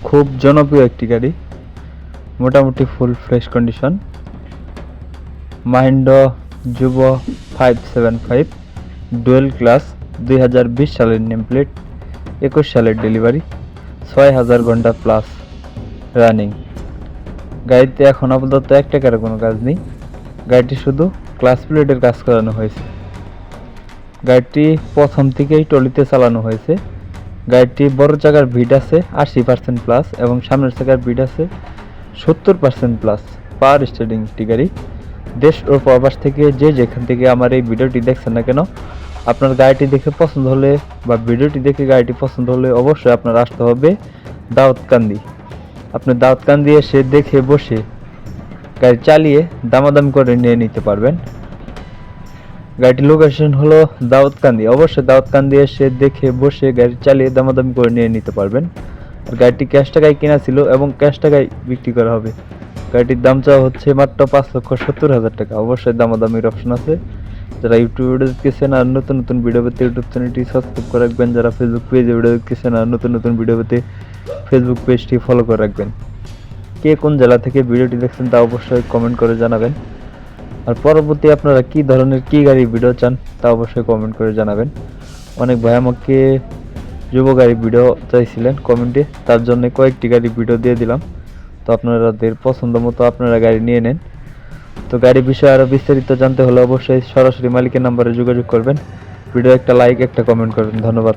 খুব জনপ্রিয় একটি গাড়ি, মোটামুটি full fresh condition. Mahindra Yuvo 575 dual class, 2020 সালের নেম প্লেট, 21 সালের ডেলিভারি, 6000 ঘন্টা প্লাস রানিং। গাড়িতে এখন আপাতত 1 টাকার কোনো কাজ নেই, গাড়িটি শুধু ক্লাস প্লেটের কাজ করানো হয়েছে। গাড়িটি প্রথম থেকেই টলিতে চালানো হয়েছে। গাড়িটি বড় চাকার ভিড আছে 80% প্লাস এবং সামনের চাকার ভিড আছে 70% প্লাস। পাওয়ার স্টার্টিং একটি গাড়ি। দেশ ও প্রবাস থেকে যে যেখান থেকে আমার এই ভিডিওটি দেখছেন না কেন, আপনার গাড়িটি দেখে পছন্দ হলে বা ভিডিওটি দেখে গাড়িটি পছন্দ হলে অবশ্যই আপনার আসতে হবে দাউদকান্দি। আপনি দাউদকান্দি এসে দেখে বসে গাড়ি চালিয়ে দামাদামি করে নিয়ে নিতে পারবেন। গাড়িটির লোকেশন হলো দাউদকান্দি। অবশ্যই দাউদকান্দি এসে দেখে বসে গাড়ি চালিয়ে দামাদামি করে নিয়ে নিতে পারবেন। আর গাড়িটি ক্যাশ টাকায় কেনা ছিল এবং ক্যাশ টাকায় বিক্রি করা হবে। গাড়িটির দাম চাওয়া হচ্ছে মাত্র 5,70,000 টাকা। অবশ্যই দামাদামির অপশন আছে। যারা ইউটিউব ভিডিও দেখতেছেন আর নতুন নতুন ভিডিও পেতে ইউটিউব চ্যানেলটি সাবস্ক্রাইব করে রাখবেন। যারা ফেসবুক পেজে ভিডিও দেখতেছেন আর নতুন নতুন ভিডিও পেতে ফেসবুক পেজটি ফলো করে রাখবেন। কে কোন জেলা থেকে ভিডিওটি দেখছেন তা অবশ্যই কমেন্ট করে জানাবেন। আর পরবর্তী আপনারা কি ধরনের কি গাড়ির ভিডিও চান তা অবশ্যই কমেন্ট করে জানাবেন। অনেক ভাই আমাকে যুব গাড়ির ভিডিও চাইছিলেন কমেন্টে, তার জন্য কয়েকটি গাড়ির ভিডিও দিয়ে দিলাম। তো আপনাদের পছন্দ মতো আপনারা গাড়ি নিয়ে নেন। তো গাড়ির বিষয়ে আরও বিস্তারিত জানতে হলে অবশ্যই সরাসরি মালিকের নাম্বারে যোগাযোগ করবেন। ভিডিও একটা লাইক একটা কমেন্ট করবেন। ধন্যবাদ।